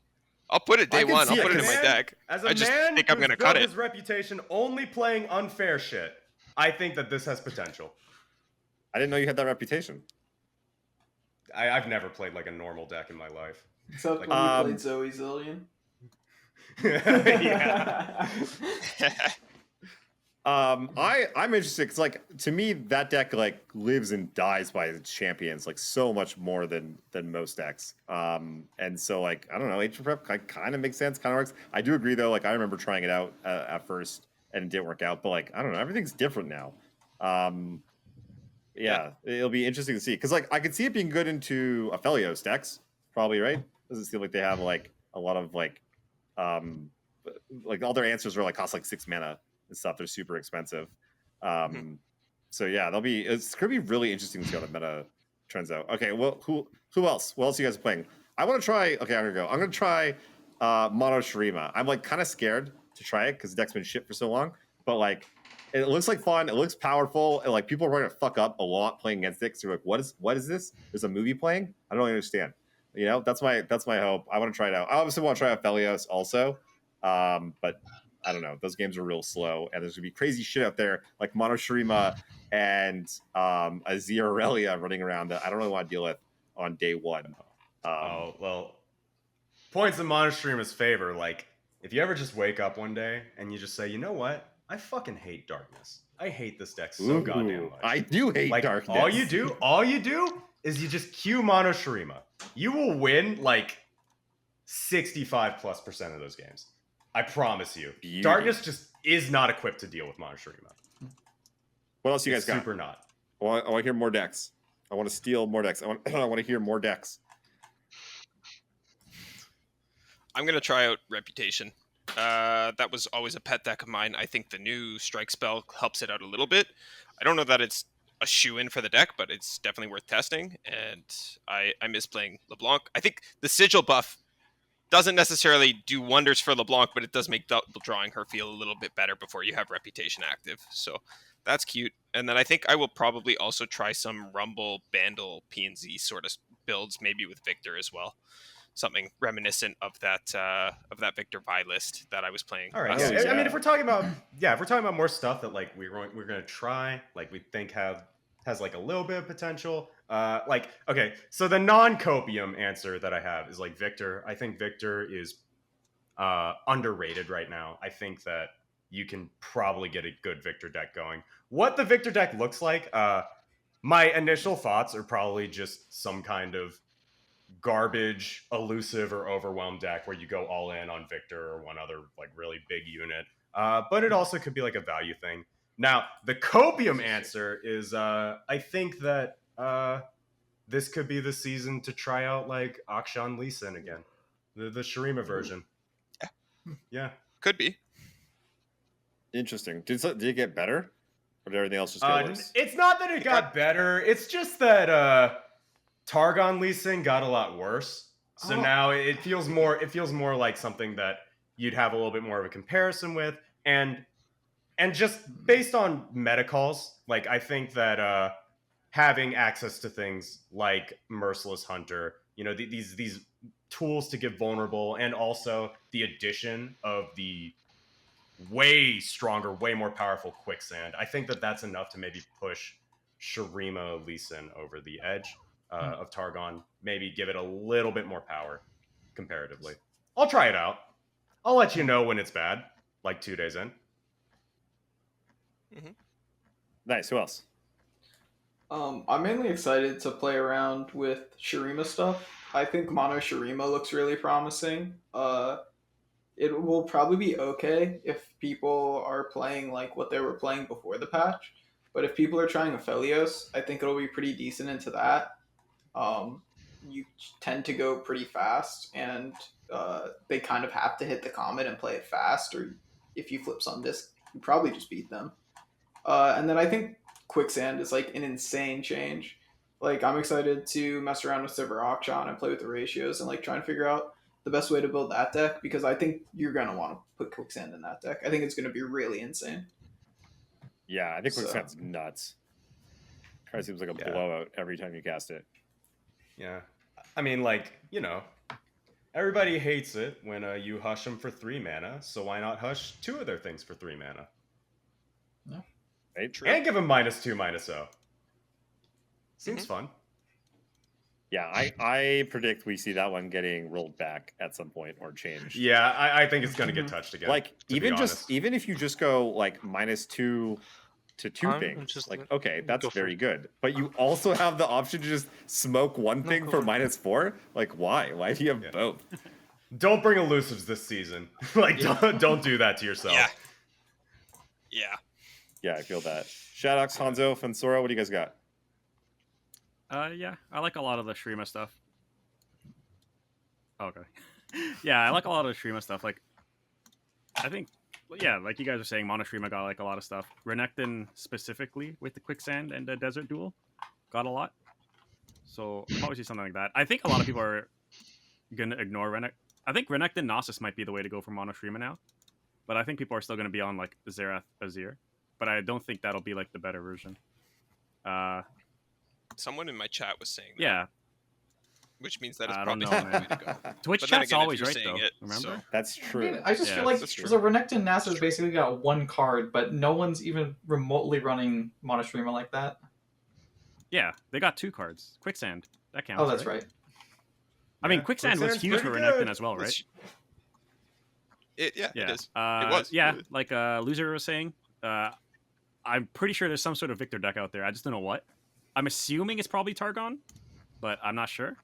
I'll put it day one. I'll put it in my deck. As a I just man think I'm going to cut it. his reputation only playing unfair shit, I think that this has potential. I didn't know you had that reputation. I've never played like a normal deck in my life. Except when you played Zoe Zillion. Yeah. I'm interested because, like, to me, that deck like lives and dies by its champions, like so much more than most decks. And so, like, I don't know, Ancient Prep kind of makes sense, kind of works. I do agree though. Like, I remember trying it out at first and it didn't work out, but like, I don't know, everything's different now. Yeah, it'll be interesting to see because, like, I could see it being good into Aphelios decks, probably, right? Doesn't seem like they have like a lot of like all their answers are like cost like 6 mana and stuff. They're super expensive. So yeah, it's gonna be really interesting to see how the meta trends out. Okay, well, who else? What else are you guys playing? I want to try. Okay, I'm gonna try MonteXristo. I'm like kind of scared to try it because the deck's been shit for so long. But like, it looks like fun. It looks powerful, and like people are going to fuck up a lot playing against it. So you're like, what is this? There's a movie playing? I don't really understand. You know, that's my hope. I want to try it out. I obviously want to try Aphelios also, but I don't know. Those games are real slow, and there's gonna be crazy shit out there like MonteXristo and Azir Aurelia running around that I don't really want to deal with on day one. Well, points in MonteXristo's favor. Like, if you ever just wake up one day and you just say, you know what, I fucking hate darkness. I hate this deck so goddamn much. I do hate darkness. All you do is you just queue MonteXristo. You will win like 65+% of those games. I promise you. Beauty. Darkness just is not equipped to deal with MonteXristo. What else you guys got? Super not. I want to hear more decks. I want to steal more decks. I want to hear more decks. I'm going to try out Reputation. That was always a pet deck of mine. I think the new Strike spell helps it out a little bit. I don't know that it's a shoe-in for the deck, but it's definitely worth testing. And I miss playing LeBlanc. I think the Sigil buff doesn't necessarily do wonders for LeBlanc, but it does make double drawing her feel a little bit better before you have Reputation active. So that's cute. And then I think I will probably also try some Rumble, Bandle, PNZ sort of builds, maybe with Victor as well. Something reminiscent of that Victor Vi list that I was playing. All right. I mean, if we're talking about more stuff that like we're going to try, like we think has like a little bit of potential. Like, okay, so the non-copium answer that I have is like Victor. I think Victor is underrated right now. I think that you can probably get a good Victor deck going. What the Victor deck looks like, my initial thoughts are probably just some kind of garbage, elusive, or overwhelmed deck where you go all in on Victor or one other like really big unit. But it also could be like a value thing. Now, the copium answer is I think that this could be the season to try out like Akshan Lee Sin again. The Shurima version. Yeah. Could be. Interesting. Did it get better? Or did everything else just get worse? It's not that it got better. It's just that Targon Lee Sin got a lot worse. So now it feels more like something that you'd have a little bit more of a comparison with. And And just based on meta calls, like I think that having access to things like Merciless Hunter, you know, these tools to get vulnerable, and also the addition of the way stronger, way more powerful Quicksand, I think that that's enough to maybe push Shurima Lee Sin over the edge of Targon. Maybe give it a little bit more power comparatively. I'll try it out. I'll let you know when it's bad, like 2 days in. Nice. Who else? I'm mainly excited to play around with Shurima stuff. I think Mono Shurima looks really promising. It will probably be okay if people are playing like what they were playing before the patch. But if people are trying Aphelios, I think it'll be pretty decent into that. You tend to go pretty fast, and they kind of have to hit the comet and play it fast, or if you flip Sun Disc, you probably just beat them. And then I think Quicksand is like an insane change. Like, I'm excited to mess around with Silver Auction and play with the ratios and like try and figure out the best way to build that deck, because I think you're going to want to put Quicksand in that deck. I think it's going to be really insane. Yeah, I think Quicksand's nuts. Kind of seems like a blowout every time you cast it. Yeah. I mean, like, you know, everybody hates it when you hush them for 3 mana, so why not hush 2 of their things for 3 mana? No. Right? True. And give them -2, -0. Seems fun. Yeah, I predict we see that one getting rolled back at some point or changed. Yeah, I think it's going to get touched again. Like, even if you just go like -2 to 2 I'm things, just like, okay, that's go for very it. good. But you also have the option to just smoke one thing go for for it. -4. Like, why? Why do you have both? Don't bring elusives this season. Like, don't do that to yourself. Yeah. I feel that. Shadawx, Hanzo, Phansora, what do you guys got? Yeah, I like a lot of the Shurima stuff. Okay. Yeah, I like a lot of the Shurima stuff. Like, I think, yeah, like you guys are saying, Mono Shurima got like a lot of stuff. Renekton specifically with the Quicksand and the Desert Duel got a lot. So I'll probably see something like that. I think a lot of people are gonna ignore Renekton. I think Renekton Gnosis might be the way to go for Mono Shurima now. But I think people are still gonna be on like Zerath Azir. But I don't think that'll be like the better version. Someone in my chat was saying that. Yeah. Which means that is I probably don't know, the way to go. Twitch But then chat's again, if always you're right saying though. it, Remember? so- That's true. I just Yeah, feel like that's true. the Renekton Nasa's basically got one card, but no one's even remotely running Mono Shurima like that. Yeah, they got 2 cards. Quicksand. That counts. Oh, that's right. I mean, Yeah, Quicksand was Quicksand's huge for pretty Renekton good. as well, right? Which- It Yeah. it is. It was, Yeah, really. like Loser was saying, I'm pretty sure there's some sort of Victor deck out there. I just don't know what. I'm assuming it's probably Targon, but I'm not sure.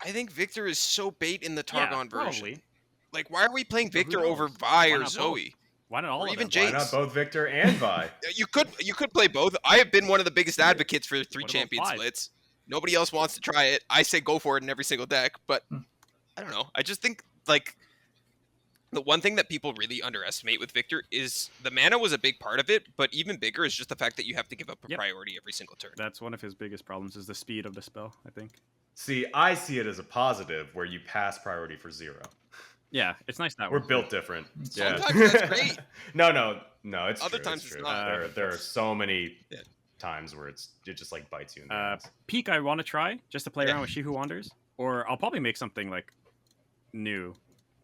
I think Victor is so bait in the Yeah, Targon version. probably. Like, why are we playing But who Victor over knows? Vi Why or not both? Zoe? Why not all Or of even them? Why not Jace? both Victor and Vi? You could play both. I have been one of the biggest advocates for 3 What about champion 5? splits. Nobody else wants to try it. I say go for it in every single deck, but I don't know. I just think like the one thing that people really underestimate with Victor is the mana was a big part of it, but even bigger is just the fact that you have to give up a Yep. priority every single turn. That's one of his biggest problems is the speed of the spell, I think. See, I see it as a positive where you pass priority for 0. Yeah, it's nice that We're way. built different. Yeah. Sometimes that's great. No, it's Other true, times it's it's true. not. There are so many Yeah. times where it just like bites you in the Uh, ass. Peak I want to try just to play Yeah. around with She Who Wanders, or I'll probably make something like new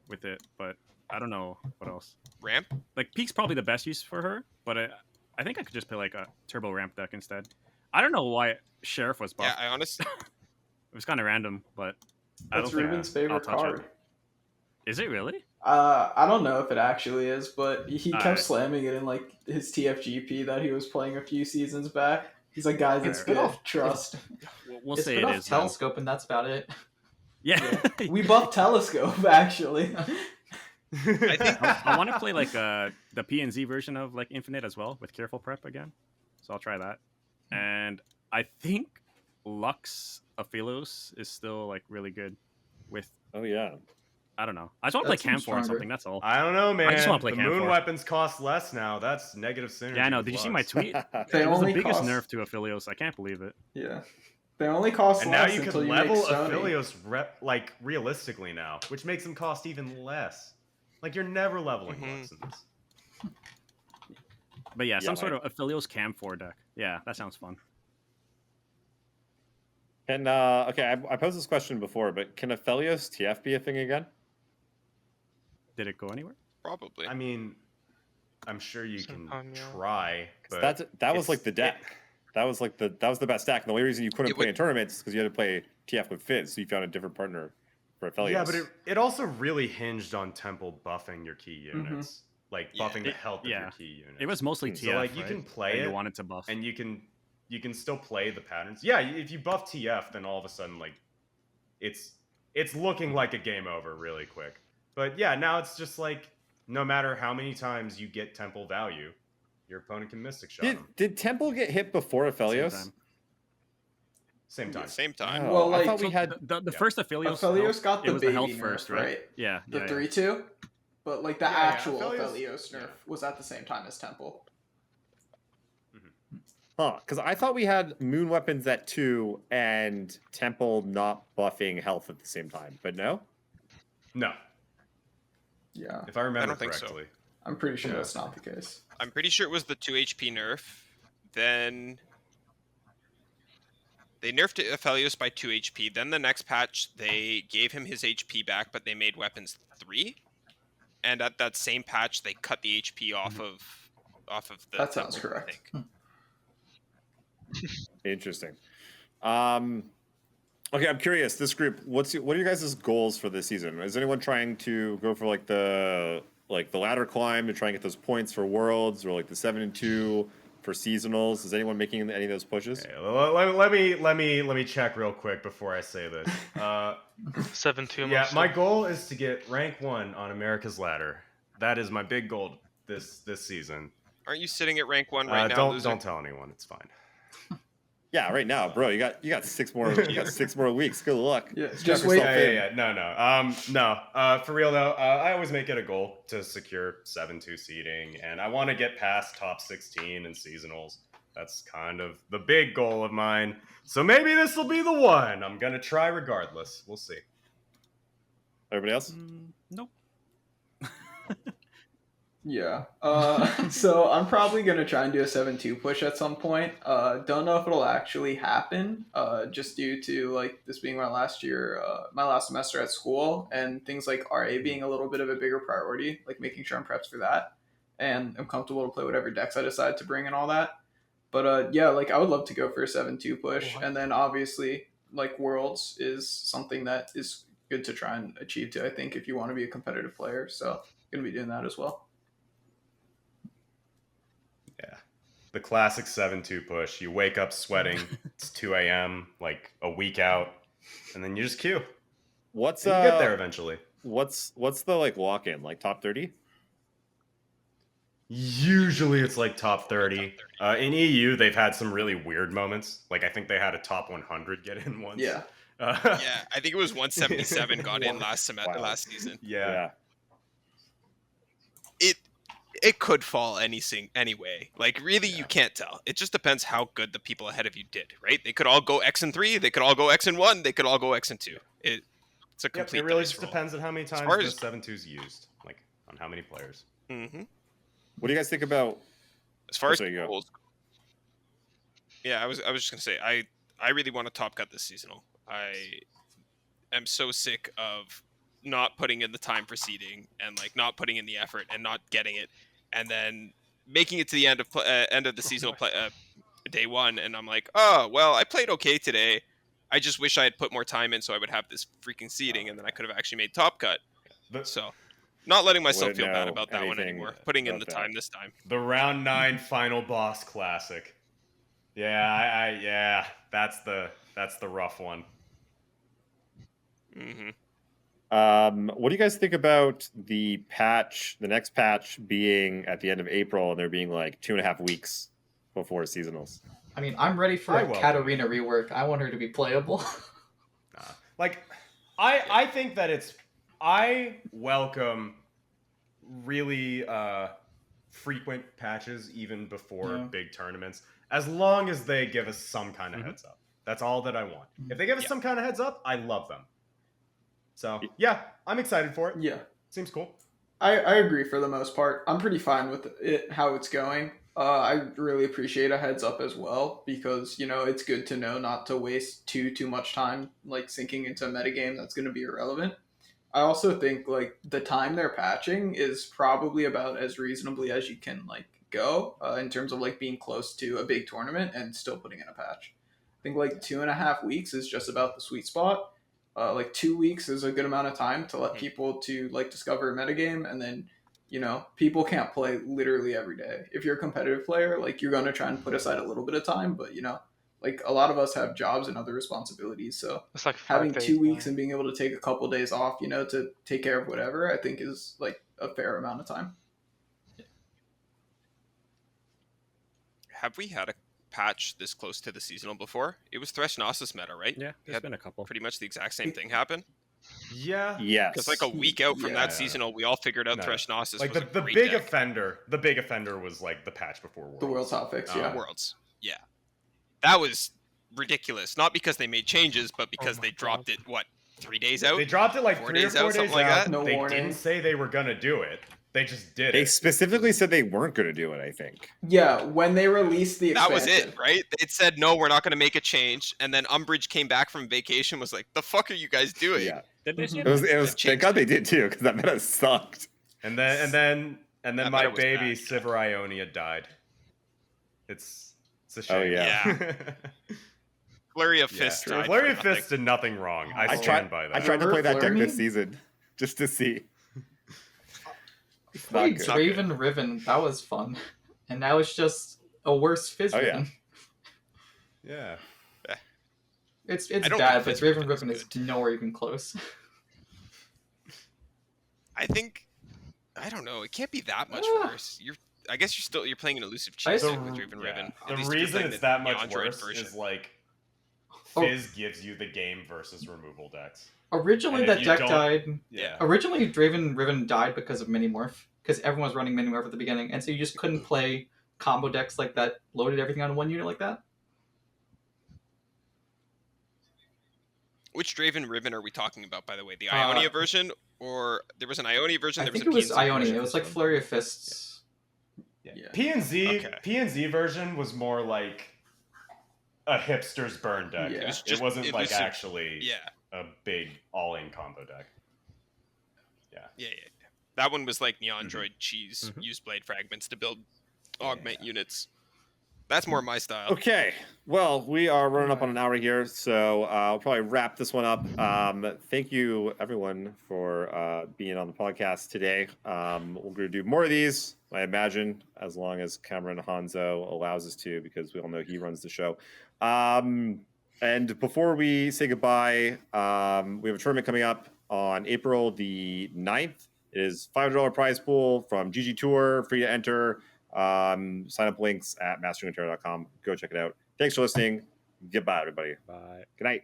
with it, but I don't know what else. Ramp? Like Peak's probably the best use for her, but I think I could just play like a Turbo Ramp deck instead. I don't know why Sheriff was Yeah, buffed. I honestly It was kind of random, but I That's don't think Ruben's I'll favorite touch card. it. Is it really? I don't know if it actually is, but he kept Alright. slamming it in like his TFGP that he was playing a few seasons back. He's like, guys, it's Spit good. off- Trust. We'll It's say been it off is. then. Telescope, and that's about it. Yeah. We buffed Telescope actually. I think I want to play like the PNZ version of like Infinite as well with Careful Prep again, so I'll try that. And I think Lux Aphelios is still like really good with. Oh yeah. I don't know. I just want to That play seems Camphor or stronger. something. That's all. I don't know, man. I just wanna play the Camp moon Force. weapons cost less now. That's negative synergy. Yeah, I know. with Did you see Lux. my tweet? They It was the only biggest cost- nerf to Aphelios. I can't believe it. Yeah. They only cost And now less you until can you level make Sony. Aphelios like realistically now, which makes them cost even less. Like you're never leveling Mhm. Lux in this. But yeah, some Yeah, sort of Aphelios Cam 4 deck. Yeah, that sounds fun. And okay, I posed this question before, but can Aphelios TF be a thing again? Did it go anywhere? Probably. I mean, I'm sure you can Sometime, yeah. try, but That was it's- like the deck. That was the best deck. And the only reason you couldn't It play would- in tournaments is because you had to play TF with Fizz, so you found a different partner for Aphelios. Yeah, but it also really hinged on Temple buffing your key Mhm. units, like Yeah. buffing the health of your key units. It was mostly So, TF, like, you right? can play that it, you wanted to buff. and you can still play the patterns. Yeah, if you buff TF, then all of a sudden, like, it's looking like a game over really quick. But yeah, now it's just like, no matter how many times you get Temple value, your opponent can Mystic Shot him. Did Temple get hit before Aphelios? Same time. Same time. Oh, Well, I like, thought we So had. the yeah. first Aphelios, Aphelios got it the was the health baby first, nerf, right? right? Yeah, The yeah, 3-2, but like the Yeah, actual Aphelios- Aphelios nerf yeah. was at the same time as Temple. Huh? Because I thought we had Moon weapons at 2 and Temple not buffing health at the same time, but no. No, Yeah, if I remember don't think so. correctly. I'm pretty sure Yeah. that's not the case. I'm pretty sure it was the 2 HP nerf. Then they nerfed Aphelios by 2 HP. Then the next patch, they gave him his HP back, but they made weapons 3. And at that same patch, they cut the HP off of the. That sounds Temple, I correct. think. Interesting. Okay, I'm curious. This group, what are your guys' goals for this season? Is anyone trying to go for like the ladder climb to try and get those points for Worlds, or like the 7-2 for seasonals? Is anyone making any of those pushes? Okay, let me check real quick before I say this. 7-2. Yeah, mostly. my goal is to get rank 1 on America's Ladder. That is my big goal this season. Aren't you sitting at rank 1 right now? Loser? Don't tell anyone. It's fine. Yeah, right now, bro. You got 6 more. You got 6 more weeks. Good luck. Yeah, Strap just wait. yourself in. No. For real though, I always make it a goal to secure 7-2 seeding, and I want to get past top 16 in seasonals. That's kind of the big goal of mine. So maybe this will be the one. I'm gonna try regardless. We'll see. Everybody else? Nope. Yeah. So I'm probably gonna try and do a 7-2 push at some point. Don't know if it'll actually happen. Just due to like this being my last year, my last semester at school, and things like RA being a little bit of a bigger priority, like making sure I'm prepped for that, and I'm comfortable to play whatever decks I decide to bring and all that. But yeah, like I would love to go for a 7-2 push, and then obviously like Worlds is something that is good to try and achieve to. I think if you want to be a competitive player, so gonna be doing that as well. Yeah. The classic 7-2 push. You wake up sweating. It's 2 a.m. like a week out, and then you just queue. What's And you get there eventually. What's the like walk in, like top 30? Usually it's like top 30. In EU, they've had some really weird moments. Like I think they had a top 100 get in once. Yeah. Yeah, I think it was 177 got in last Wow. last season. Yeah. It could fall anyway. Like really, you can't tell. It just depends how good the people ahead of you did, right? They could all go X and 3. They could all go X and 1. They could all go X and 2. It's a Yep, complete. it really dice just roll. depends on how many times far the as- 7-2's used. Like on how many players. Mm-hmm. What do you guys think about? As far as There you go. goals, yeah, I was just gonna say I really want to top cut this seasonal. I am so sick of not putting in the time for seeding and like not putting in the effort and not getting it, and then making it to the end of the seasonal play day 1, and I'm like, oh well, I played okay today. I just wish I had put more time in so I would have this freaking seeding, and then I could have actually made top cut. So, not letting myself Wouldn't feel bad know about that one anything anymore. Putting in about the that. time this time. The round 9 final boss classic. Yeah, yeah, that's the rough one. Mm-hmm. What do you guys think about the next patch being at the end of April, and there being like 2.5 weeks before seasonals? I mean, I'm ready for I a welcome Katarina rework. I want her to be playable. Like, I think that I welcome really frequent patches even before Yeah. big tournaments, as long as they give us some kind of heads up. That's all that I want. If they give us some kind of heads up, I love them. So yeah, I'm excited for it. Yeah. Seems cool. I agree for the most part. I'm pretty fine with it how it's going. I really appreciate a heads up as well because it's good to know not to waste too much time like sinking into a metagame that's going to be irrelevant. I also think like the time they're patching is probably about as reasonably as you can like go in terms of like being close to a big tournament and still putting in a patch. I think like 2.5 weeks is just about the sweet spot. Like 2 weeks is a good amount of time to let people to like discover a metagame, and then people can't play literally every day. If you're a competitive player, like you're gonna try and put aside a little bit of time, but like a lot of us have jobs and other responsibilities, so It's like having 5 days. 2 weeks Yeah. and being able to take a couple days off, to take care of whatever, I think is like a fair amount of time. Have we had a patch this close to the seasonal before? It was Threshnosis meta, right? Yeah, We there's had been a couple. pretty much the exact same thing happen. Yeah. Yes. Because like a week out from Yeah. that seasonal, we all figured out No. Threshnosis Like was the a great big deck. offender. The big offender was like the patch before Worlds. The World Top Fix, yeah. Worlds. Yeah. That was ridiculous. Not because they made changes, but because my they dropped God. it, 3 days out? They dropped it like 4 3 or days 4 out, days something like out. that? No They warning. didn't say they were gonna do it. They just did They it. specifically said they weren't going to do it, I think. Yeah, when they released the That expansion. was it, right? It said, no, we're not going to make a change. And then Umbridge came back from vacation, was like, the fuck are you guys doing? Yeah. Did they Mhm. say It was, that? it was Changed thank God it. they did too, because that meta sucked. And then That my meta was baby bad, yeah. Sivir Ionia died. It's a Oh, shame. yeah. Flurry of Yeah. Fists died Flurry for of nothing. Fist did nothing wrong. I I stand by that. I tried to River play that deck Flurry? this season just to see. It's not Played good. Draven Riven. That was fun. And now it's just a worse Fizz Oh, yeah. Riven. Yeah. It's I don't bad, think but Fizz Draven Riven is Riven is nowhere even close. I think, I don't know, it can't be that much Ah. worse. I guess you're playing an elusive I cheese see. deck with Draven Riven. At The least if you're reason playing it's the that much Android worse version. is like Oh. Fizz gives you the game versus removal decks. Originally, And if that you deck don't- died. Yeah. Originally, Draven Riven died because of Minimorph, because everyone was running Minimorph at the beginning, and so you just couldn't play combo decks like that, loaded everything on one unit like that. Which Draven Riven are we talking about, by the way? The Ionia version? Or there was an Ionia version, I there think was it a was PNZ Ionia. version It for was like this one? Flurry of Fists. Yeah. PNZ Okay. PNZ version was more like a hipster's burn deck. Yeah. It was It just wasn't like elusive- actually Yeah. a big all-in combo deck. Yeah. That one was like Neon Droid Cheese, Mhm. use blade fragments to build augment units. That's more my style. Okay, well, we are running up on an hour here, so I'll probably wrap this one up. Thank you, everyone, for being on the podcast today. We're going to do more of these, I imagine, as long as Cameron Hanzo allows us to, because we all know he runs the show. And before we say goodbye, we have a tournament coming up on April the 9th. It is $500 prize pool from GG Tour, free to enter. Sign up links at masteringruneterra.com. Go check it out. Thanks for listening. Goodbye, everybody. Bye. Good night.